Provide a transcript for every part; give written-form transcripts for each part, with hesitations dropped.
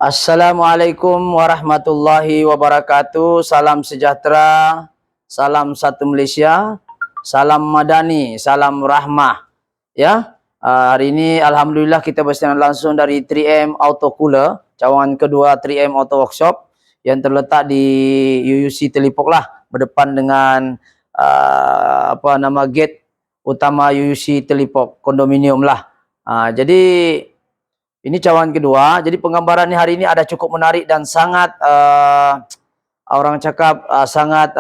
Assalamualaikum warahmatullahi wabarakatuh. Salam sejahtera, salam satu Malaysia, salam madani, salam rahmah. Ya, hari ini alhamdulillah kita bersiaran langsung dari 3M Auto Cooler, cawangan kedua 3M Auto Workshop yang terletak di UUC Telipok lah, berdepan dengan gate utama UUC Telipok kondominium lah. Jadi ini cawangan kedua. Jadi penggambaran hari ini ada cukup menarik dan sangat orang cakap sangat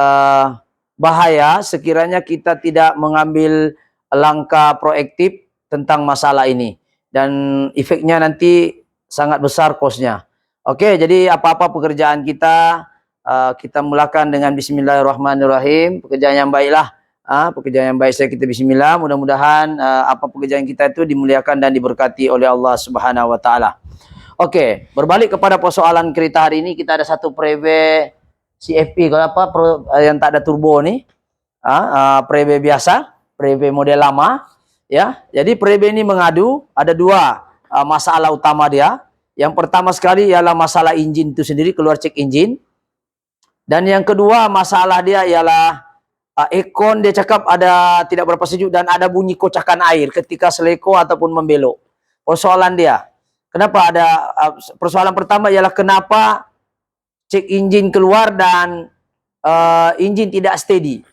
bahaya sekiranya kita tidak mengambil langkah proaktif tentang masalah ini, dan efeknya nanti sangat besar kosnya. Oke, jadi apa-apa pekerjaan kita kita mulakan dengan bismillahirrahmanirrahim. Pekerjaan yang baiklah. Pekerjaan yang baik saya kita bismillah. Mudah-mudahan apa pekerjaan kita itu dimuliakan dan diberkati oleh Allah Subhanahu wa taala. Oke, berbalik kepada persoalan kereta hari ini, kita ada satu preve CFP yang tak ada turbo nih. Preve biasa, preve model lama ya. Jadi preve ini mengadu ada dua masalah utama dia. Yang pertama sekali ialah masalah engine itu sendiri, keluar cek engine. Dan yang kedua masalah dia ialah aircon, dia cakap ada tidak berapa sejuk dan ada bunyi kocakan air ketika seleko ataupun membelok. Persoalan dia, kenapa ada persoalan pertama ialah kenapa cek engine keluar dan engine tidak steady.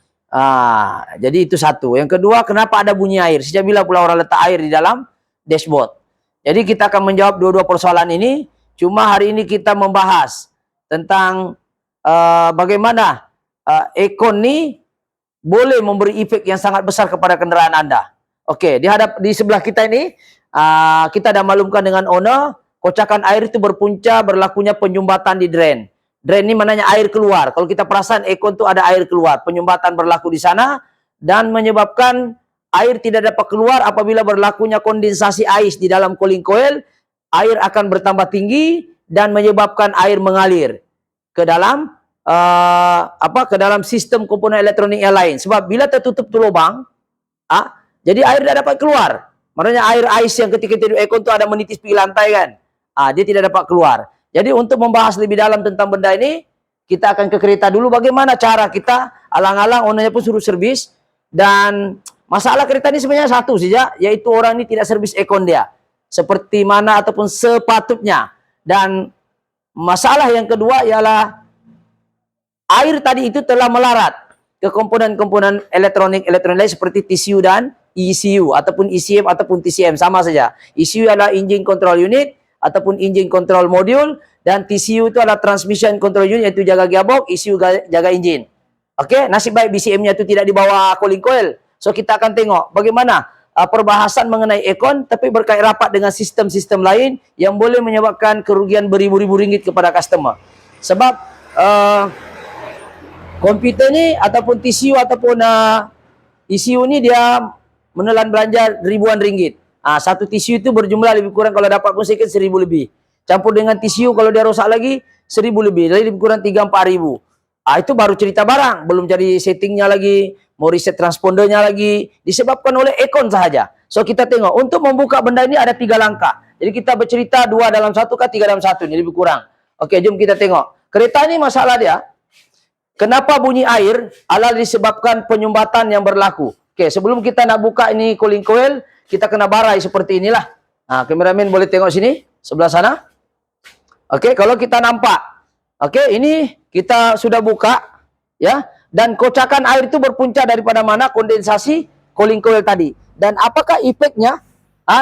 Jadi itu satu. Yang kedua, kenapa ada bunyi air? Sejak bila pula orang letak air di dalam dashboard? Jadi kita akan menjawab dua-dua persoalan ini. Cuma hari ini kita membahas tentang bagaimana aircon ini boleh memberi efek yang sangat besar kepada kenderaan Anda. Oke, di sebelah kita ini kita dah maklumkan dengan owner, kocakan air itu berpunca berlakunya penyumbatan di drain. Drain ini maknanya air keluar. Kalau kita perasan aircon itu ada air keluar, penyumbatan berlaku di sana dan menyebabkan air tidak dapat keluar. Apabila berlakunya kondensasi ais di dalam cooling coil, air akan bertambah tinggi dan menyebabkan air mengalir ke dalam ke dalam sistem komponen elektronik yang lain. Sebab bila tertutup tu lubang, jadi air tidak dapat keluar. Maknanya air ais yang ketika tidur aircon tu ada menitis pergi lantai kan, dia tidak dapat keluar. Jadi untuk membahas lebih dalam tentang benda ini, kita akan ke kereta dulu. Bagaimana cara kita, alang-alang ownernya pun suruh servis. Dan masalah kereta ini sebenarnya satu saja, yaitu orang ini tidak servis aircon dia seperti mana ataupun sepatutnya. Dan masalah yang kedua ialah air tadi itu telah melarat ke komponen-komponen elektronik lain seperti TCU dan ECU ataupun ECM ataupun TCM, sama saja. ECU adalah engine control unit ataupun engine control module, dan TCU itu adalah transmission control unit, yaitu jaga gearbox, ECU jaga engine. Oke, nasib baik BCM-nya itu tidak dibawa cooling coil. So kita akan tengok bagaimana perbahasan mengenai aircon tapi berkait rapat dengan sistem-sistem lain yang boleh menyebabkan kerugian beribu-ribu ringgit kepada customer. Sebab komputer ni ataupun TCU ataupun ECU ni dia menelan belanja ribuan ringgit. Satu TCU itu berjumlah lebih kurang kalau dapat pun sikit 1,000 lebih. Campur dengan TCU kalau dia rosak lagi 1,000 lebih. Jadi lebih kurang 3-4 ribu. Itu baru cerita barang. Belum jadi settingnya lagi. Mau reset transpondernya lagi. Disebabkan oleh aircon sahaja. So kita tengok. Untuk membuka benda ini ada 3 langkah. Jadi kita bercerita 2 dalam 1 kah 3 dalam 1. Ini lebih kurang. Oke, jom kita tengok. Kereta ini masalah dia, kenapa bunyi air adalah disebabkan penyumbatan yang berlaku. Oke, sebelum kita nak buka ini cooling coil, kita kena barai seperti inilah. Kameramen boleh tengok sini, sebelah sana. Oke, kalau kita nampak. Oke, ini kita sudah buka ya, dan kocakan air itu berpunca daripada mana? Kondensasi cooling coil tadi. Dan apakah efeknya?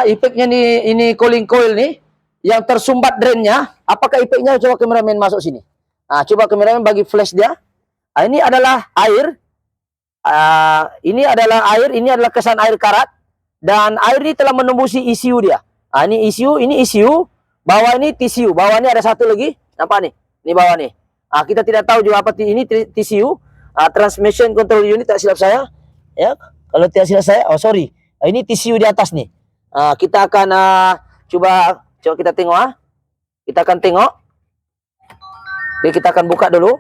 Efeknya ini cooling coil nih yang tersumbat drainnya, apakah efeknya? Coba kameramen masuk sini. Coba kameramen bagi flash dia. Ini adalah air. Ini adalah kesan air karat. Dan air ini telah menembusi ECU dia. Ini ECU. Bawah ini TCU. Bawah ini ada satu lagi. Nampak nih? Ini bawah nih. Kita tidak tahu juga apa ini TCU. Transmission Control Unit, tak silap saya. Ya, kalau tidak silap saya. Oh, sorry. Ini TCU di atas nih. Kita akan coba kita tengok. Kita akan tengok. Oke, kita akan buka dulu.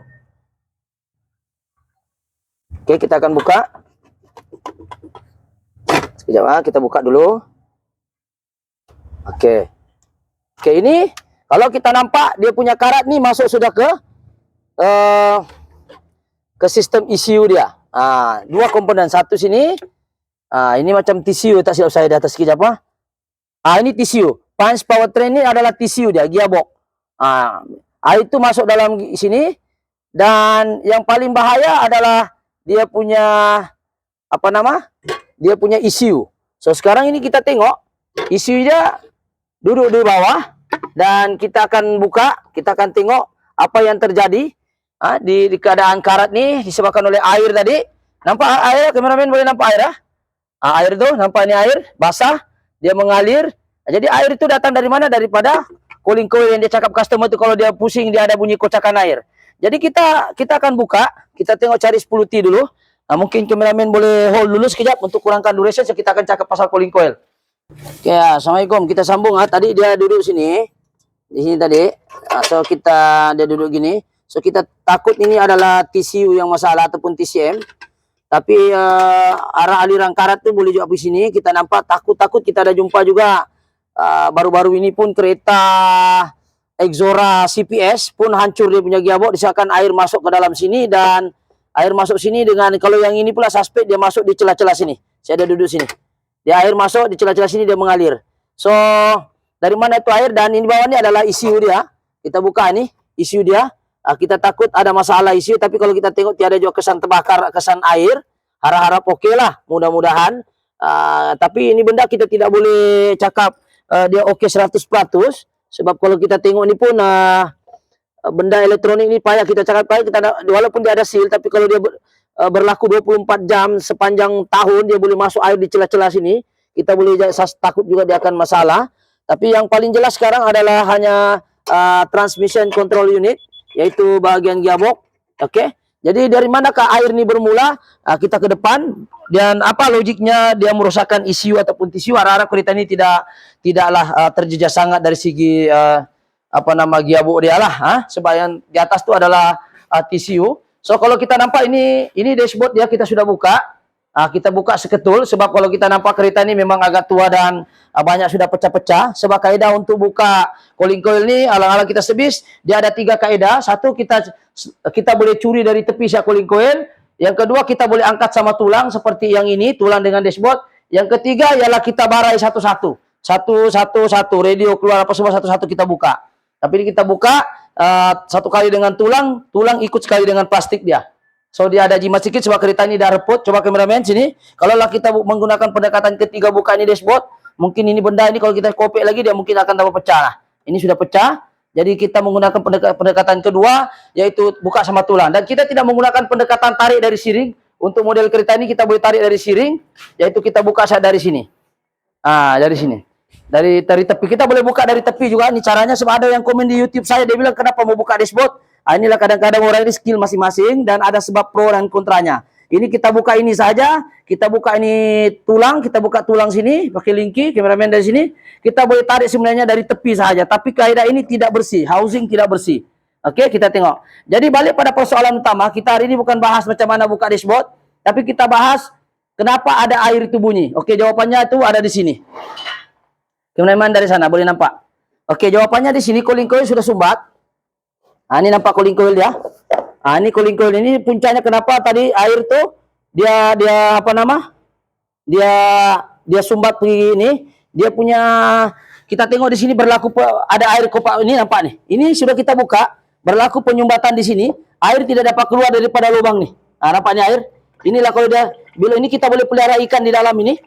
Oke, kita akan buka. Sekejap, kita buka dulu. Oke, ini Kalau kita nampak dia punya karat nih masuk sudah ke sistem ECU dia. Dua komponen, satu sini. Ini macam TCU, tak silap saya di atas sekejap. Ini TCU. Punch powertrain ini adalah TCU dia, gearbox. Itu masuk dalam sini. Dan yang paling bahaya adalah dia punya apa nama? Dia punya ECU. So sekarang ini kita tengok ECU dia duduk di bawah dan kita akan buka, kita akan tengok apa yang terjadi di keadaan karat nih disebabkan oleh air tadi. Nampak air, kameramen boleh nampak air air tuh, nampak ini air basah, dia mengalir. Jadi air itu datang dari mana? Daripada cooling coil yang dia cakap customer itu kalau dia pusing dia ada bunyi kocakan air. Jadi kita akan buka, kita tengok cari 10T dulu. Mungkin kameramen boleh hold dulu sekejap untuk kurangkan duration, so kita akan cakap pasal cooling coil. Oke, Assalamualaikum. Kita sambung. Tadi dia duduk sini, di sini tadi. So dia duduk gini. So kita takut ini adalah TCU yang masalah ataupun TCM. Tapi arah aliran karat tuh boleh juga di sini. Kita nampak takut kita ada jumpa juga. Baru-baru ini pun kereta Exora CPS pun hancur dia punya gearbox disebabkan air masuk ke dalam sini, dan air masuk sini dengan kalau yang ini pula suspek dia masuk di celah-celah sini. Saya ada duduk sini. Dia air masuk di celah-celah sini dia mengalir. So dari mana itu air? Dan ini bawah ini adalah ECU dia. Kita buka nih ECU dia. Kita takut ada masalah ECU, tapi kalau kita tengok tiada juga kesan terbakar, kesan air. Harap-harap oke lah, mudah-mudahan. Tapi ini benda kita tidak boleh cakap dia oke 100%. Sebab kalau kita tengok ini pun benda elektronik ini payah kita cakap payah. Walaupun dia ada seal, tapi kalau dia berlaku 24 jam sepanjang tahun dia boleh masuk air di celah-celah sini. Kita boleh takut juga dia akan masalah. Tapi yang paling jelas sekarang adalah hanya transmission control unit, yaitu bahagian gearbox. Oke. Jadi dari manakah air ini bermula? Kita ke depan. Dan apa logiknya dia merusakkan ECU ataupun TCU? Harap-harap kereta ini tidaklah terjejas sangat dari segi gearbox dia lah. Sebab yang di atas itu adalah TCU. So kalau kita nampak ini dashboard dia kita sudah buka. Kita buka seketul sebab kalau kita nampak kereta ini memang agak tua dan banyak sudah pecah-pecah. Sebab kaedah untuk buka cooling coil ini alang-alang kita sebis, dia ada 3 kaedah. Satu, kita boleh curi dari tepi cooling coil. Yang kedua, kita boleh angkat sama tulang seperti yang ini, tulang dengan dashboard. Yang ketiga ialah kita barai satu-satu. Satu-satu, radio keluar apa semua satu-satu kita buka. Tapi ini kita buka satu kali dengan tulang ikut sekali dengan plastik dia. So dia ada jimat sedikit sebab kereta ini dah reput. Coba kameramen sini. Kalau kita menggunakan pendekatan ketiga buka ini dashboard, mungkin ini benda ini kalau kita kopek lagi dia mungkin akan tambah pecah lah. Ini sudah pecah. Jadi kita menggunakan pendekatan kedua, yaitu buka sama tulang. Dan kita tidak menggunakan pendekatan tarik dari siring. Untuk model kereta ini kita boleh tarik dari siring, yaitu kita buka dari sini. Dari sini. Dari tepi. Kita boleh buka dari tepi juga. Ini caranya sebab ada yang komen di YouTube saya, dia bilang kenapa mau buka dashboard. Inilah kadang-kadang orang ini skill masing-masing dan ada sebab pro dan kontranya. Ini kita buka ini saja, kita buka ini tulang, kita buka tulang sini pakai lingki, kameramen dari sini. Kita boleh tarik sebenarnya dari tepi saja, tapi kaedah ini tidak bersih, housing tidak bersih. Oke, kita tengok. Jadi balik pada persoalan utama, kita hari ini bukan bahas macam mana buka dashboard, tapi kita bahas kenapa ada air itu bunyi. Oke, jawabannya itu ada di sini. Kameramen dari sana boleh nampak. Oke, jawabannya di sini, cooling coil sudah sumbat. Ini nampak cooling coil dia. Ini cooling coil ini puncanya kenapa tadi air tuh dia sumbat pergi ini. Dia punya, kita tengok di sini berlaku ada air kopak ini nampak nih. Ini sudah kita buka, berlaku penyumbatan di sini. Air tidak dapat keluar daripada lubang nih. Nampaknya air. Inilah kalau bila ini kita boleh pelihara ikan di dalam ini.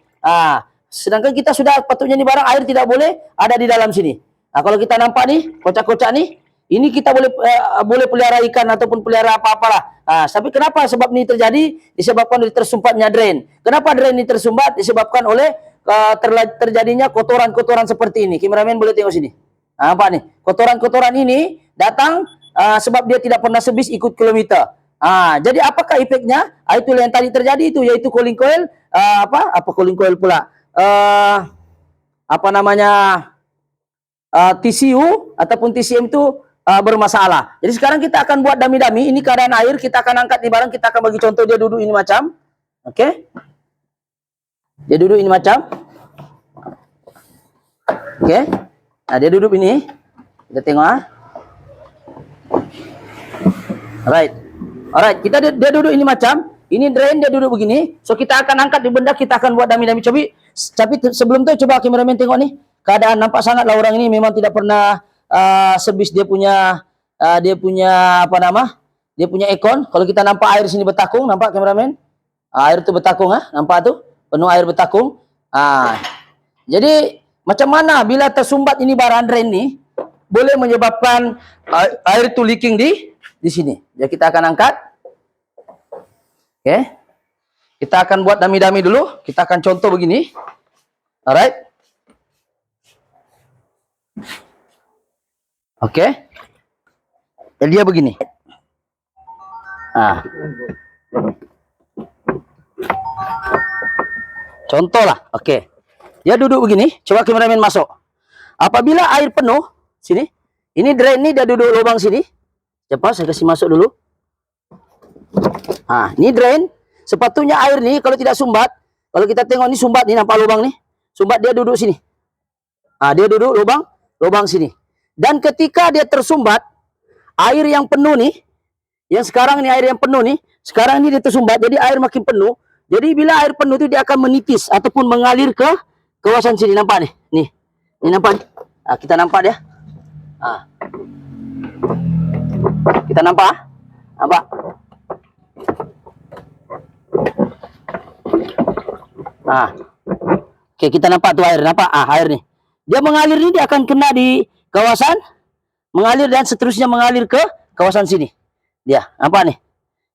Sedangkan kita sudah patutnya nih barang air tidak boleh ada di dalam sini. Kalau kita nampak nih kocak-kocak nih. Ini kita boleh pelihara ikan ataupun pelihara apa-apalah. Tapi kenapa sebab ini terjadi? Disebabkan oleh tersumbatnya drain. Kenapa drain ini tersumbat? Disebabkan oleh terjadinya kotoran-kotoran seperti ini. Kameramen boleh tengok sini. Apa nih? Kotoran-kotoran ini datang sebab dia tidak pernah sebis ikut kilometer. Jadi apakah efeknya? Itu yang tadi terjadi itu, yaitu cooling coil. Cooling coil pula? TCU ataupun TCM itu bermasalah. Jadi sekarang kita akan buat dami-dami. Ini keadaan air, kita akan angkat di barang, kita akan bagi contoh dia duduk ini macam. Oke. Dia duduk ini macam. Oke. Dia duduk ini. Kita tengok Alright. Alright, dia duduk ini macam, ini drain dia duduk begini. So kita akan angkat di benda, kita akan buat dami-dami. Tapi sebelum tu coba kameramen tengok nih. Keadaan nampak sangatlah orang ini memang tidak pernah servis dia punya apa nama? Dia punya aircon. Kalau kita nampak air sini bertakung, nampak kameramen? Air tu bertakung nampak tu? Penuh air bertakung. Jadi macam mana bila tersumbat ini baran drain ni boleh menyebabkan air tu leaking di sini. Jadi kita akan angkat. Oke. Kita akan buat dami-dami dulu. Kita akan contoh begini. Alright. Oke. Jadi dia begini. Contoh lah. Oke. Dia duduk begini. Coba kameramen masuk. Apabila air penuh sini, ini drain ini dia duduk lubang sini. Cepat saya kasih masuk dulu. Ini drain. Sepatutnya air nih kalau tidak sumbat, kalau kita tengok ini sumbat nih, nampak lubang nih. Sumbat dia duduk sini. Dia duduk lubang sini. Dan ketika dia tersumbat, air yang penuh nih, yang sekarang ini air yang penuh nih, sekarang ini dia tersumbat, jadi air makin penuh. Jadi bila air penuh itu dia akan menitis ataupun mengalir ke kawasan sini, nampak nih. Nih nampak. Kita nampak dia. Kita nampak? Nampak? Oke, kita nampak tuh air. Nampak? Air nih. Dia mengalir nih, dia akan kena di kawasan, mengalir dan seterusnya mengalir ke kawasan sini. Dia, nampak nih.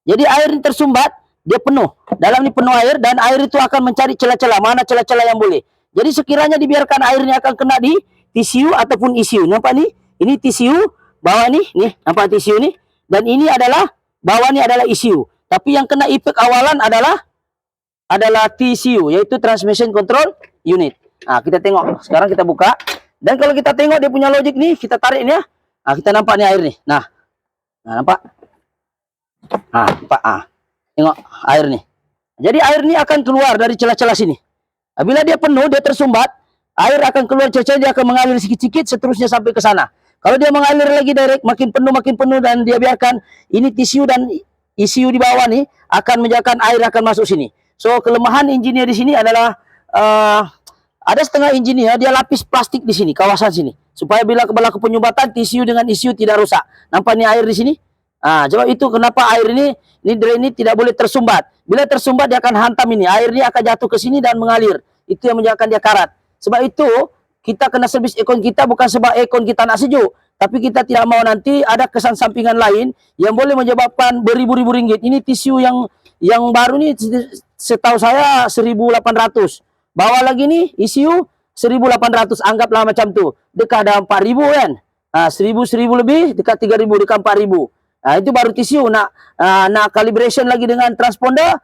Jadi air ini tersumbat, dia penuh. Dalam ini penuh air dan air itu akan mencari celah-celah. Mana celah-celah yang boleh. Jadi sekiranya dibiarkan airnya akan kena di tissue ataupun issue. Nampak nih? Ini tissue, bawah nih, nampak tissue nih. Dan ini adalah, bawah ini adalah issue. Tapi yang kena efek awalan adalah TCU, yaitu Transmission Control Unit. Kita tengok. Sekarang kita buka. Dan kalau kita tengok dia punya logik nih, kita tarik nih kita nampak nih air nih. Nampak? Nampak? Tengok air nih. Jadi air ini akan keluar dari celah-celah sini. Bila dia penuh, dia tersumbat, air akan keluar celah-celah, dia akan mengalir sikit-sikit, seterusnya sampai ke sana. Kalau dia mengalir lagi direct, makin penuh, dan dia biarkan ini tisu dan issue di bawah nih, akan menjadikan air akan masuk sini. So, kelemahan engineer di sini adalah, ada setengah engineer, dia lapis plastik di sini, kawasan sini. Supaya bila berlaku penyumbatan, tisu dengan issue tidak rusak. Nampak nih air di sini? Coba itu kenapa air ini drain ini tidak boleh tersumbat. Bila tersumbat, dia akan hantam ini. Air ini akan jatuh ke sini dan mengalir. Itu yang menyebabkan dia karat. Sebab itu, kita kena servis aircon kita bukan sebab aircon kita nak sejuk, tapi kita tidak mau nanti ada kesan sampingan lain yang boleh menyebabkan beribu-ribu ringgit. Ini tisu yang baru ni setahu saya 1.800. Bawah lagi ni issue 1.800, anggaplah macam tu. Dekat ada 4.000 kan. 1.000 lebih, dekat 3.000, dekat 4.000. Itu baru tisu. Nak calibration lagi dengan transponder,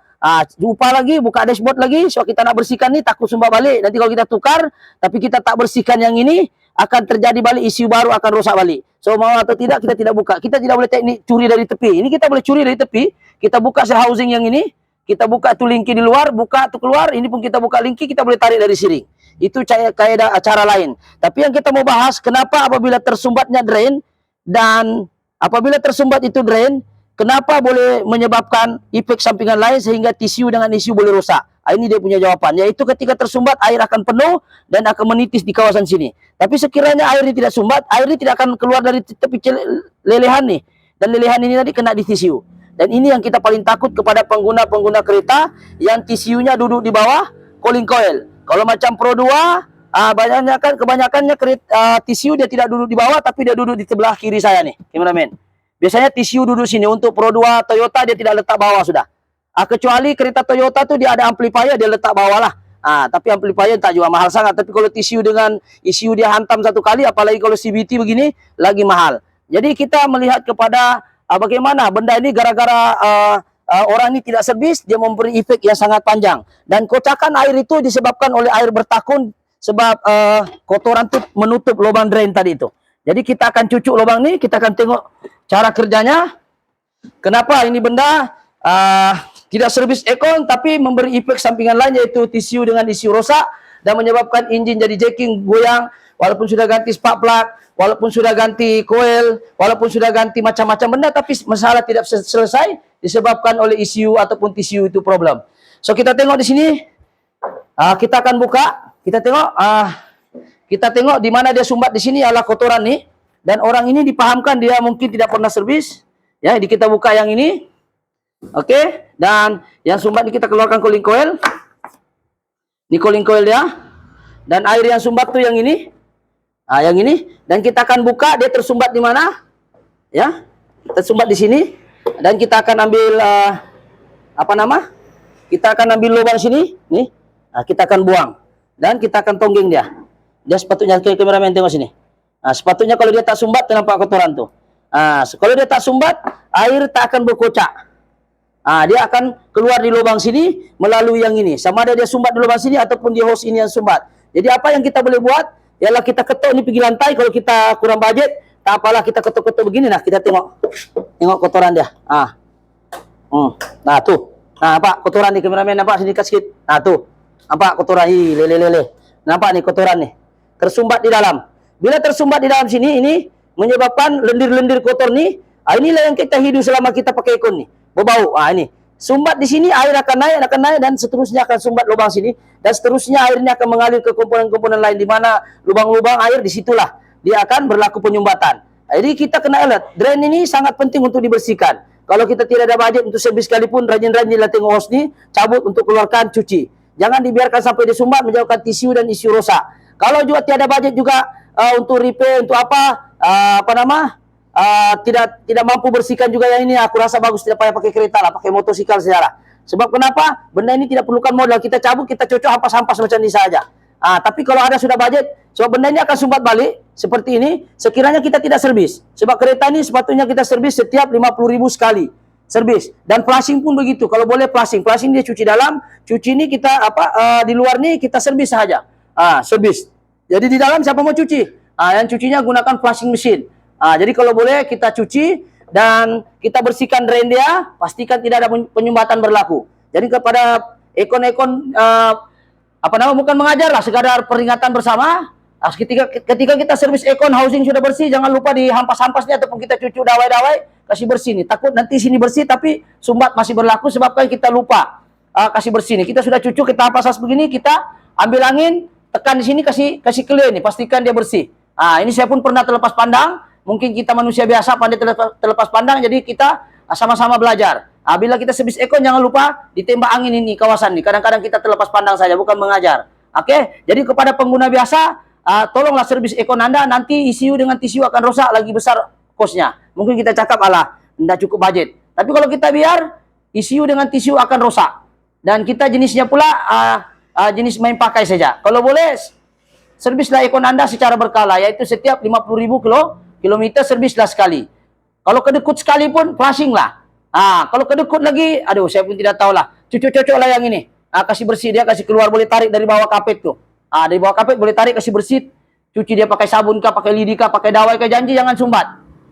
lupa lagi, buka dashboard lagi. So kita nak bersihkan ni, takut sumbat balik. Nanti kalau kita tukar, tapi kita tak bersihkan yang ini, akan terjadi balik isu baru, akan rosak balik. So mau atau tidak, kita tidak buka. Kita tidak boleh teknik curi dari tepi. Ini kita boleh curi dari tepi. Kita buka housing yang ini, kita buka tu lingki di luar, buka tu keluar. Ini pun kita buka lingki, kita boleh tarik dari siring. Itu kaedah cara lain. Tapi yang kita mau bahas, kenapa apabila tersumbatnya drain, dan apabila tersumbat itu drain, kenapa boleh menyebabkan efek sampingan lain sehingga tisu dengan isu boleh rosak? Ini dia punya jawapan, yaitu ketika tersumbat air akan penuh dan akan menitis di kawasan sini. Tapi sekiranya air ini tidak sumbat, air ini tidak akan keluar dari tepi lelehan nih. Dan lelehan ini tadi kena di tisu. Dan ini yang kita paling takut kepada pengguna-pengguna kereta yang tisunya duduk di bawah cooling coil. Kalau macam Pro 2, kebanyakannya tisu dia tidak duduk di bawah, tapi dia duduk di sebelah kiri saya nih, kameramen. Biasanya tisu duduk sini. Untuk Pro 2 Toyota dia tidak letak bawah sudah. Kecuali kereta Toyota tuh dia ada amplifier, dia letak bawah lah. Tapi amplifier tak jual mahal sangat. Tapi kalau tisu dengan isu dia hantam satu kali, apalagi kalau CVT begini, lagi mahal. Jadi kita melihat kepada bagaimana benda ini gara-gara orang ini tidak servis, dia memberi efek yang sangat panjang. Dan kocakan air itu disebabkan oleh air bertakun, sebab kotoran itu menutup lubang drain tadi itu. Jadi kita akan cucuk lubang ini, kita akan tengok cara kerjanya. Kenapa ini benda tidak servis aircon tapi memberi efek sampingan lain, yaitu tisu dengan isu rosak dan menyebabkan enjin jadi jacking, goyang. walaupun sudah ganti spark plug, walaupun sudah ganti coil, walaupun sudah ganti macam-macam benda, tapi masalah tidak selesai disebabkan oleh ECU ataupun TCU itu problem. So kita tengok di sini, kita akan buka, kita tengok di mana dia sumbat di sini adalah kotoran nih, dan orang ini dipahamkan dia mungkin tidak pernah servis. Ya, jadi kita buka yang ini, oke, dan yang sumbat ini kita keluarkan cooling coil. Ini cooling coil dia, dan air yang sumbat tuh yang ini, yang ini, dan kita akan buka dia tersumbat di mana, ya, tersumbat di sini, dan kita akan ambil kita akan ambil lubang sini, nih, kita akan buang, dan kita akan tonggeng dia. Dia sepatutnya, kameramen tengok sini. Sepatutnya kalau dia tak sumbat, nampak kotoran tuh. Kalau dia tak sumbat, air tak akan berkocak. Dia akan keluar di lubang sini melalui yang ini. Sama ada dia sumbat di lubang sini ataupun di hose ini yang sumbat. Jadi apa yang kita boleh buat ialah kita ketuk ini pergi lantai. Kalau kita kurang budget, tak apalah kita ketuk-ketuk begini. Nah, kita tengok kotoran dia. Nah tuh. Nah, nampak kotoran nih, kameramen nampak sini sikit. Nah tuh. Nampak kotoran lele. Nampak nih kotoran nih. Tersumbat di dalam. Bila tersumbat di dalam sini, ini menyebabkan lendir-lendir kotor nih. Inilah yang kita hidup selama kita pakai ekon nih. Berbau. Ini sumbat di sini, air akan naik dan seterusnya akan sumbat lubang sini, dan seterusnya air ini akan mengalir ke komponen-komponen lain di mana lubang-lubang air disitulah dia akan berlaku penyumbatan. Jadi kita kena alert. Drain ini sangat penting untuk dibersihkan. Kalau kita tidak ada budget untuk servis sekalipun, rajin-rajinlah tengok hose ni, cabut untuk keluarkan, cuci. Jangan dibiarkan sampai disumbat menjauhkan tisu dan isu rosak. Kalau juga tiada budget juga untuk repair, untuk tidak mampu bersihkan juga yang ini, aku rasa bagus tidak payah pakai kereta lah, pakai motosikal sajalah. Sebab kenapa? Benda ini tidak perlukan modal, kita cabut, kita cocok hampas-hampas macam ini saja. Tapi kalau ada sudah budget, sebab benda ini akan sumbat balik seperti ini, sekiranya kita tidak servis. Sebab kereta ini sepatutnya kita servis setiap 50.000 sekali servis, dan flushing pun begitu. Kalau boleh flushing dia cuci dalam, cuci ini kita di luar ini kita servis saja. Servis. Jadi di dalam siapa mau cuci? Yang cucinya gunakan flushing mesin. Jadi kalau boleh kita cuci dan kita bersihkan drain dia, pastikan tidak ada penyumbatan berlaku. Jadi kepada ekon-ekon bukan mengajar lah, sekadar peringatan bersama. Ketika kita servis ekon, housing sudah bersih, jangan lupa dihampas-hampasnya ataupun kita cuci dawai-dawai, kasih bersih nih. Takut nanti sini bersih tapi sumbat masih berlaku sebabkan kita lupa kasih bersih nih. Kita sudah cuci, kita hampas begini, kita ambil angin, tekan di sini, kasih clear nih, pastikan dia bersih. Ini saya pun pernah terlepas pandang. Mungkin kita manusia biasa pandai terlepas pandang, jadi kita sama-sama belajar. Bila kita servis ekon, jangan lupa ditembak angin ini kawasan ini. Kadang-kadang kita terlepas pandang saja, bukan mengajar. Oke, jadi kepada pengguna biasa, tolonglah servis ekon Anda. Nanti ECU dengan TCU akan rosak, lagi besar kosnya. Mungkin kita cakap tidak cukup budget. Tapi kalau kita biar ECU dengan TCU akan rosak, dan kita jenisnya pula jenis main pakai saja. Kalau boleh, servislah ekon Anda secara berkala, yaitu setiap 50.000 kilometer servislah sekali. Kalau kedekut sekali pun flashing lah. Kalau kedekut lagi, aduh saya pun tidak tahu lah. Cocok-cocok lah yang ini. Kasih bersih dia, kasih keluar, boleh tarik dari bawah kapet tuh. Dari bawah kapet boleh tarik, kasih bersih. Cuci dia pakai sabun kah, pakai lidi kah, pakai dawai kah, janji jangan sumbat.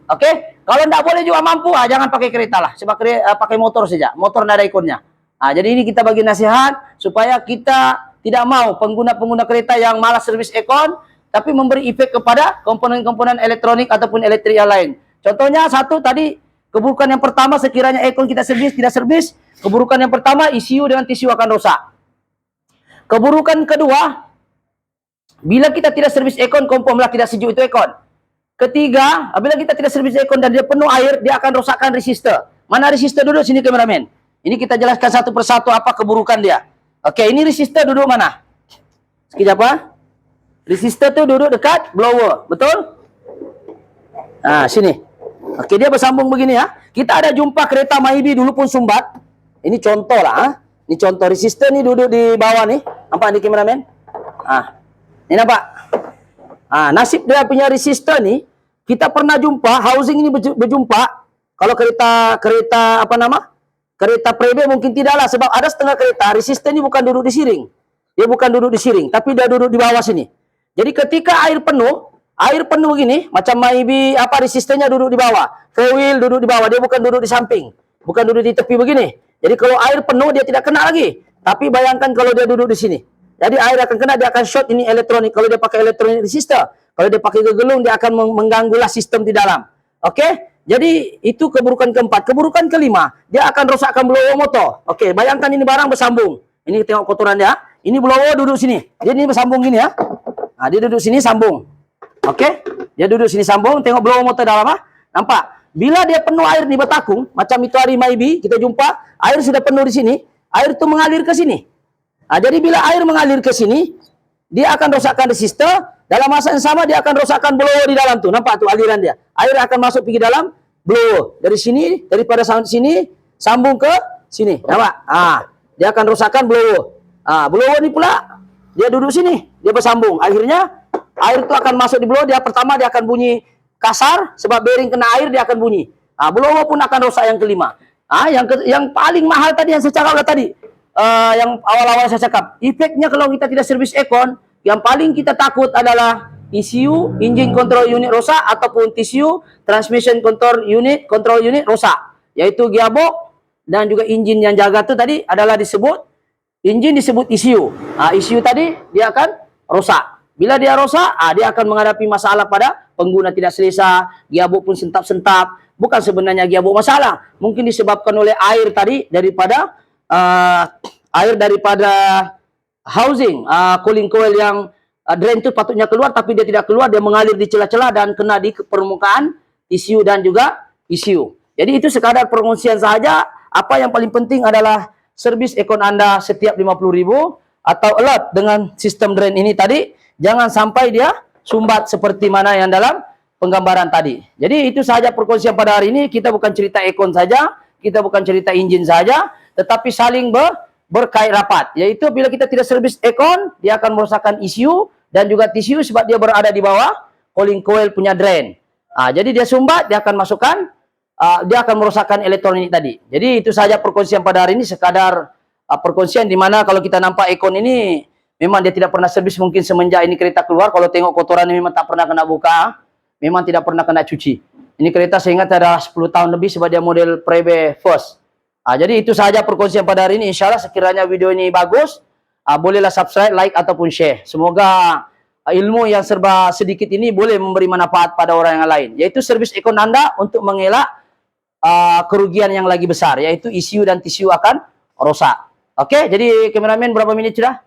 Oke? Kalau tidak boleh juga mampu, jangan pakai kereta lah. Sebab pakai motor saja. Motor tidak ada ikonnya. Jadi ini kita bagi nasihat supaya kita tidak mau pengguna-pengguna kereta yang malas servis ekon, tapi memberi efek kepada komponen-komponen elektronik ataupun elektrik yang lain. Contohnya satu tadi, keburukan yang pertama sekiranya ekon kita servis, tidak servis, keburukan yang pertama ECU dengan TCU akan rusak. Keburukan kedua, bila kita tidak servis ekon, kompomlah tidak sejuk itu ekon. Ketiga, apabila kita tidak servis ekon dan dia penuh air, dia akan rosakkan resistor. Mana resistor duduk sini kameramen? Ini kita jelaskan satu persatu apa keburukan dia. Oke, ini resistor duduk mana? Sekejap resistor tu duduk dekat blower, betul? Sini. Oke, dia bersambung begini ya. Kita ada jumpa kereta Mahibi dulu pun sumbat. Ini contoh lah. Ini contoh resistor ni duduk di bawah nih. Nampak ni kameramen? Ini nampak? Nasib dia punya resistor ni, kita pernah jumpa, housing ini berjumpa. Kalau kereta prebe mungkin tidaklah, sebab ada setengah kereta, resistor ni bukan duduk di siring. Dia bukan duduk di siring, tapi dia duduk di bawah sini. Jadi ketika air penuh begini, macam maybe resistornya duduk di bawah, coil duduk di bawah, dia bukan duduk di samping, bukan duduk di tepi begini. Jadi kalau air penuh dia tidak kena lagi. Tapi bayangkan kalau dia duduk di sini. Jadi air akan kena, dia akan short ini elektronik. Kalau dia pakai elektronik resistor, Kalau dia pakai gegelung, dia akan mengganggulah sistem di dalam. Oke? Jadi itu keburukan keempat. Keburukan kelima, dia akan rosakkan blower motor. Oke, bayangkan ini barang bersambung. Ini tengok kotoran dia. Ini blower duduk sini. Dia ini bersambung gini ya. Nah, dia duduk sini sambung. Oke? Dia duduk sini sambung, tengok blower motor dalam apa? Nampak? Bila dia penuh air nih bertakung, macam itu hari maybe kita jumpa, air sudah penuh di sini, air itu mengalir ke sini. Nah, jadi bila air mengalir ke sini, dia akan rosakkan resistor. Dalam masa yang sama dia akan rosakkan blower di dalam tuh. Nampak tuh aliran dia. Air akan masuk pergi dalam blower. Dari sini, daripada sini sambung ke sini. Nampak? Dia akan rosakkan blower. Blower ini pula dia duduk sini, dia bersambung. Akhirnya air itu akan masuk di blower. Dia pertama dia akan bunyi kasar sebab bearing kena air dia akan bunyi. Blower pun akan rosak yang kelima. Yang paling mahal tadi yang saya cakap tadi. Yang awal-awal saya cakap, efeknya kalau kita tidak servis aircon, yang paling kita takut adalah ECU, engine control unit rosak, ataupun TCU, transmission control unit rosak, yaitu gearbox dan juga engine yang jaga itu tadi adalah disebut engine, disebut ECU. ECU tadi dia akan rosak. Bila dia rosak, dia akan menghadapi masalah pada pengguna tidak selesa, gearbox pun sentap-sentap. Bukan sebenarnya gearbox masalah, mungkin disebabkan oleh air tadi daripada housing, cooling coil yang drain itu patutnya keluar tapi dia tidak keluar, dia mengalir di celah-celah dan kena di permukaan ECU dan juga ECU. Jadi itu sekadar perkongsian saja. Apa yang paling penting adalah servis aircon Anda setiap 50.000 atau alert dengan sistem drain ini tadi, jangan sampai dia sumbat seperti mana yang dalam penggambaran tadi. Jadi itu saja perkongsian pada hari ini. Kita bukan cerita aircon saja, kita bukan cerita engine saja, tetapi saling berkait rapat. Yaitu bila kita tidak servis aircon, dia akan merosakkan ECU dan juga TCU sebab dia berada di bawah cooling coil punya drain. Jadi dia sumbat, dia akan masukkan, dia akan merosakkan elektronik tadi. Jadi itu saja perkongsian pada hari ini, sekadar perkongsian di mana kalau kita nampak aircon ini memang dia tidak pernah servis mungkin semenjak ini kereta keluar. Kalau tengok kotoran ini memang tak pernah kena buka, memang tidak pernah kena cuci. Ini kereta saya ingat ada 10 tahun lebih sebab dia model Prebe First. Jadi itu saja perkongsian pada hari ini. Insya Allah sekiranya video ini bagus, bolehlah subscribe, like ataupun share. Semoga ilmu yang serba sedikit ini boleh memberi manfaat pada orang yang lain. Yaitu servis aircon Anda untuk mengelak kerugian yang lagi besar, yaitu ECU dan TCU akan rosak. Oke, jadi kameramen berapa menit sudah?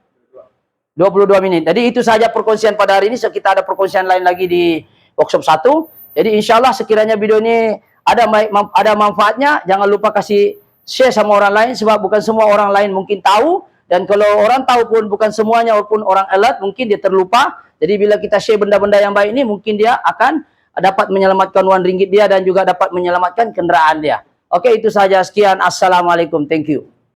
22 menit. Jadi itu saja perkongsian pada hari ini. Kita ada perkongsian lain lagi di workshop 1. Jadi insya Allah sekiranya video ini ada manfaatnya, jangan lupa kasih share sama orang lain sebab bukan semua orang lain mungkin tahu, dan kalau orang tahu pun bukan semuanya walaupun orang alert mungkin dia terlupa. Jadi bila kita share benda-benda yang baik ini, mungkin dia akan dapat menyelamatkan wang ringgit dia dan juga dapat menyelamatkan kenderaan dia. Oke, itu saja, sekian, assalamualaikum, thank you.